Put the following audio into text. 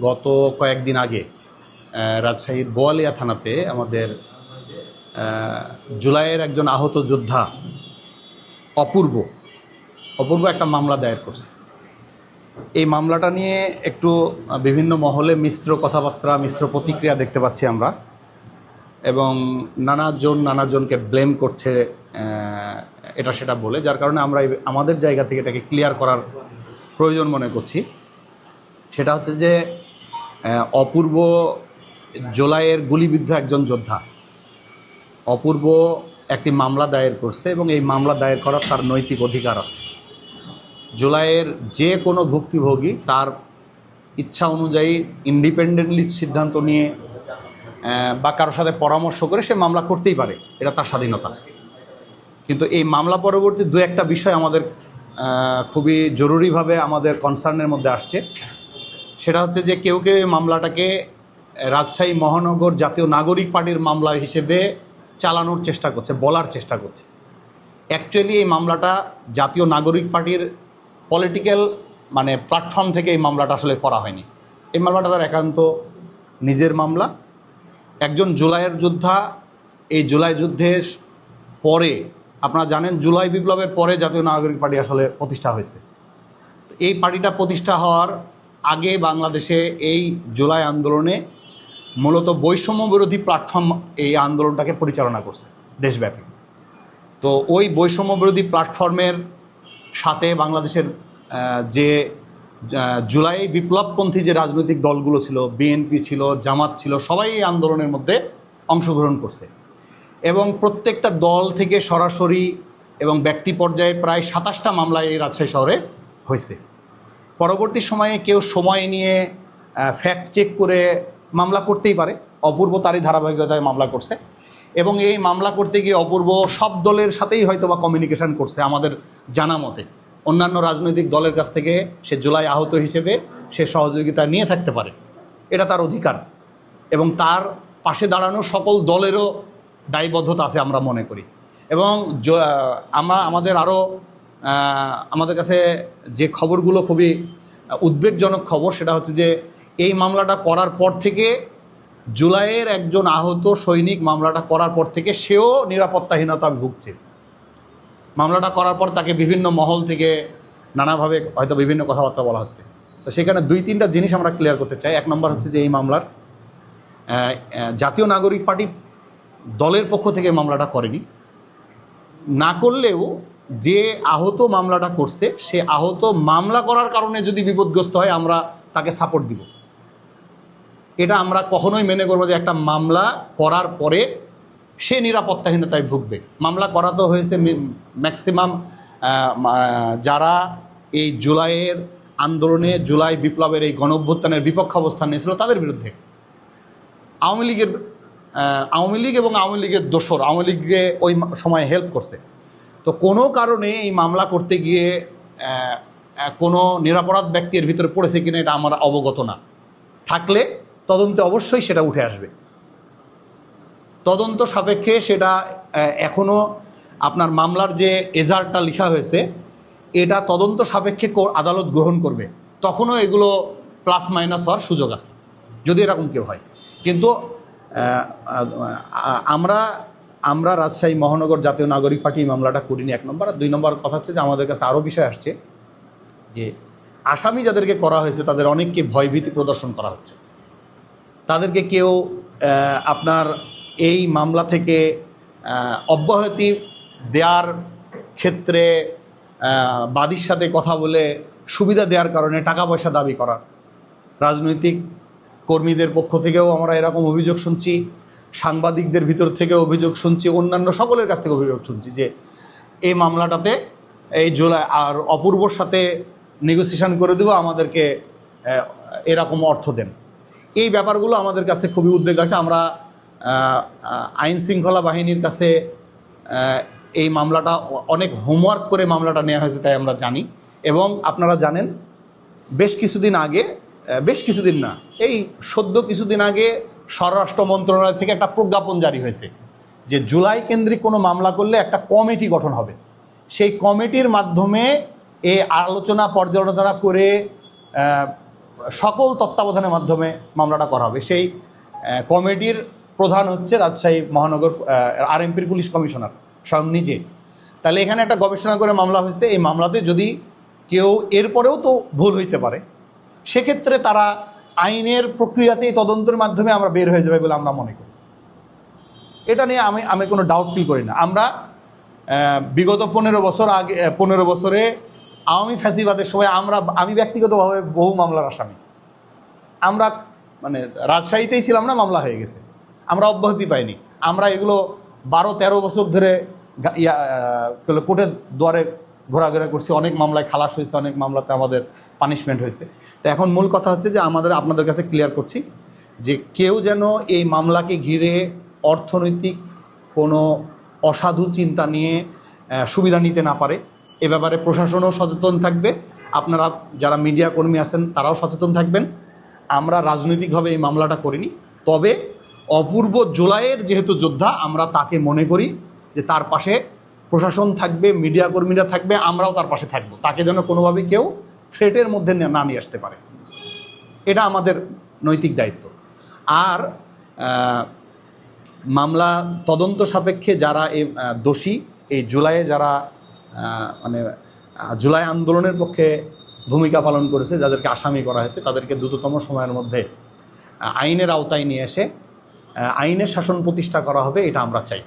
গত কয়েকদিন আগে রাজশাহীর বোয়ালিয়া থানাতে আমাদের জুলাইয়ের একজন আহত যোদ্ধা অপূর্ব একটা মামলা দায়ের করছে। এই মামলাটা নিয়ে একটু বিভিন্ন মহলে মিশ্র কথাবার্তা, মিশ্র প্রতিক্রিয়া দেখতে পাচ্ছি আমরা, এবং নানাজনকে ব্লেম করছে এটা সেটা বলে, যার কারণে আমরা আমাদের জায়গা থেকে এটাকে ক্লিয়ার করার প্রয়োজন মনে করছি। সেটা হচ্ছে যে অপূর্ব জুলাইয়ের গুলিবিদ্ধ একজন যোদ্ধা। অপূর্ব একটি মামলা দায়ের করছে এবং এই মামলা দায়ের করার তার নৈতিক অধিকার আছে। জুলাইয়ের যে কোনো ভুক্তভোগী তার ইচ্ছা অনুযায়ী ইন্ডিপেন্ডেন্টলি সিদ্ধান্ত নিয়ে বা কারোর সাথে পরামর্শ করে সে মামলা করতেই পারে, এটা তার স্বাধীনতা। কিন্তু এই মামলা পরবর্তী দু একটা বিষয় আমাদের খুবই জরুরিভাবে আমাদের কনসার্নের মধ্যে আসছে। সেটা হচ্ছে যে কেউ কেউ এই মামলাটাকে রাজশাহী মহানগর জাতীয় নাগরিক পার্টির মামলা হিসেবে চালানোর চেষ্টা করছে, বলার চেষ্টা করছে। অ্যাকচুয়ালি এই মামলাটা জাতীয় নাগরিক পার্টির পলিটিক্যাল প্ল্যাটফর্ম থেকে এই মামলাটা আসলে করা হয়নি। এই মামলাটা তার একান্ত নিজের মামলা। একজন জুলাইয়ের যোদ্ধা, এই জুলাই যুদ্ধের পরে আপনারা জানেন জুলাই বিপ্লবের পরে জাতীয় নাগরিক পার্টি আসলে প্রতিষ্ঠা হয়েছে। এই পার্টিটা প্রতিষ্ঠা হওয়ার আগে বাংলাদেশে এই জুলাই আন্দোলনে মূলত বৈষম্য বিরোধী প্ল্যাটফর্ম এই আন্দোলনটাকে পরিচালনা করছে দেশব্যাপী। তো ওই বৈষম্য বিরোধী প্ল্যাটফর্মের সাথে বাংলাদেশের যে জুলাই বিপ্লবপন্থী যে রাজনৈতিক দলগুলো ছিল, বিএনপি ছিল, জামাত ছিল, সবাই এই আন্দোলনের মধ্যে অংশগ্রহণ করছে এবং প্রত্যেকটা দল থেকে সরাসরি এবং ব্যক্তি পর্যায়ে প্রায় 27টা মামলা এই রাজশাহী শহরে হয়েছে। পরবর্তী সময়ে কেউ সময় নিয়ে ফ্যাক্ট চেক করে মামলা করতেই পারে। অপূর্ব তারই ধারাবাহিকতায় মামলা করছে এবং এই মামলা করতে গিয়ে অপূর্ব সব দলের সাথেই হয়তো বা কমিউনিকেশন করছে আমাদের জানা মতে। অন্যান্য রাজনৈতিক দলের কাছ থেকে সে জুলাই আহত হিসেবে সে সহযোগিতা নিয়ে থাকতে পারে, এটা তার অধিকার এবং তার পাশে দাঁড়ানো সকল দলেরও দায়বদ্ধতা আছে আমরা মনে করি। এবং আমাদের কাছে যে খবরগুলো খুবই উদ্বেগজনক খবর, সেটা হচ্ছে যে এই মামলাটা করার পর থেকে জুলাইয়ের একজন আহত সৈনিক মামলাটা করার পর থেকে সেও নিরাপত্তাহীনতা ভুগছে। মামলাটা করার পর তাকে বিভিন্ন মহল থেকে নানাভাবে হয়তো বিভিন্ন কথাবার্তা বলা হচ্ছে। তো সেখানে দুই তিনটা জিনিস আমরা ক্লিয়ার করতে চাই। এক নম্বর হচ্ছে যে এই মামলার জাতীয় নাগরিক পার্টি দলের পক্ষ থেকে মামলাটা করেনি। না করলেও যে আহত মামলাটা করছে সে আহত মামলা করার কারণে যদি বিপদগ্রস্ত হয় আমরা তাকে সাপোর্ট দিব। এটা আমরা কখনোই মেনে করবো যে একটা মামলা করার পরে সে নিরাপত্তাহীনতায় ভুগবে। মামলা করা তো হয়েছে ম্যাক্সিমাম যারা এই জুলাইয়ের আন্দোলনে, জুলাই বিপ্লবের এই গণঅভ্যুত্থানের বিপক্ষ অবস্থান নিয়েছিল তাদের বিরুদ্ধে। আওয়ামী লীগ এবং আওয়ামী লীগের দোসর আওয়ামী লীগকে ওই সময় হেল্প করছে। তো কোনো কারণে এই মামলা করতে গিয়ে কোনো নিরপরাধ ব্যক্তির ভিতরে পড়েছে কিনা এটা আমার অবগত না। থাকলে তদন্তে অবশ্যই সেটা উঠে আসবে। তদন্ত সাপেক্ষে সেটা এখনও আপনার মামলার যে এজাহারটা লেখা হয়েছে এটা তদন্ত সাপেক্ষে আদালত গ্রহণ করবে, তখনও এগুলো প্লাস মাইনাস হওয়ার সুযোগ আছে যদি এরকম কেউ হয়। কিন্তু আমরা রাজশাহী মহানগর জাতীয় নাগরিক পার্টি মামলাটা করিনি, এক নম্বর। আর দুই নম্বর কথা হচ্ছে যে আমাদের কাছে আরও বিষয় আসছে যে আসামি যাদেরকে করা হয়েছে তাদের অনেককে ভয়ভীতি প্রদর্শন করা হচ্ছে। তাদেরকে কেউ আপনার এই মামলা থেকে অব্যাহতি দেওয়ার ক্ষেত্রে বাদীর সাথে কথা বলে সুবিধা দেওয়ার কারণে টাকা পয়সা দাবি করার, রাজনৈতিক কর্মীদের পক্ষ থেকেও আমরা এরকম অভিযোগ শুনছি, সাংবাদিকদের ভিতর থেকেও অভিযোগ শুনছি, অন্যান্য সকলের কাছ থেকে অভিযোগ শুনছি যে এই মামলাটাতে এই জুলাই আর অপূর্বর সাথে নেগোসিয়েশন করে দেবো, আমাদেরকে এরকম অর্থ দেন। এই ব্যাপারগুলো আমাদের কাছে খুবই উদ্বেগ আছে। আমরা আইন শৃঙ্খলা বাহিনীর কাছে এই মামলাটা অনেক হোমওয়ার্ক করে মামলাটা নেওয়া হয়েছে তাই আমরা জানি। এবং আপনারা জানেন বেশ কিছুদিন না, এই কিছুদিন আগে স্বরাষ্ট্র মন্ত্রণালয় থেকে একটা প্রজ্ঞাপন জারি হয়েছে যে জুলাই কেন্দ্রিক কোনো মামলা করলে একটা কমিটি গঠন হবে। সেই কমিটির মাধ্যমে এই আলোচনা পর্যালোচনা করে সকল তত্ত্বাবধানের মাধ্যমে মামলাটা করা হবে। সেই কমিটির প্রধান হচ্ছে রাজশাহী মহানগর আরএমপির পুলিশ কমিশনার স্বয়ং নিজে। তাহলে এখানে একটা গবেষণা করে মামলা হয়েছে, এই মামলাতে যদি কেউ এরপরেও তো ভুল হইতে পারে, সেক্ষেত্রে তারা আইনের প্রক্রিয়াতেই তদন্তের মাধ্যমে আমরা বের হয়ে যাবে বলে আমরা মনে করি। এটা নিয়ে আমি কোনো ডাউট ফিল করি না। আমরা বিগত 15 বছরে আওয়ামী ফ্যাসিবাদের সময় আমি ব্যক্তিগতভাবে বহু মামলার আসামি। আমরা মানে রাজশাহীতেই ছিলাম না, মামলা হয়ে গেছে, আমরা অব্যাহতি পাইনি। আমরা এগুলো 12-13 বছর ধরে কোর্টের দুয়ারে ঘোরাঘোরা করছি, অনেক মামলায় খালাস হয়েছে, অনেক মামলাতে আমাদের পানিশমেন্ট হয়েছে। তো এখন মূল কথা হচ্ছে যে আপনাদের কাছে ক্লিয়ার করছি যে কেউ যেন এই মামলাকে ঘিরে অর্থনৈতিক কোনো অসাধু চিন্তা নিয়ে সুবিধা নিতে না পারে। এ ব্যাপারে প্রশাসনও সচেতন থাকবে, আপনারা যারা মিডিয়া কর্মী আছেন তারাও সচেতন থাকবেন। আমরা রাজনৈতিকভাবে এই মামলাটা করিনি, তবে অপূর্ব জুলাইয়ের যেহেতু যোদ্ধা, আমরা তাকে মনে করি যে তার পাশে প্রশাসন থাকবে, মিডিয়া কর্মীরা থাকবে, আমরাও তার পাশে থাকব। তাকে যেন কোনোভাবে কেউ থ্রেটের মধ্যে না নিয়ে আসতে পারে, এটা আমাদের নৈতিক দায়িত্ব। আর মামলা তদন্ত সাপেক্ষে যারা এই দোষী, এই জুলাইয়ে যারা মানে জুলাই আন্দোলনের পক্ষে ভূমিকা পালন করেছে, যাদেরকে আসামি করা হয়েছে, তাদেরকে দ্রুততম সময়ের মধ্যে আইনের আওতায় নিয়ে এসে আইনের শাসন প্রতিষ্ঠা করা হবে, এটা আমরা চাই।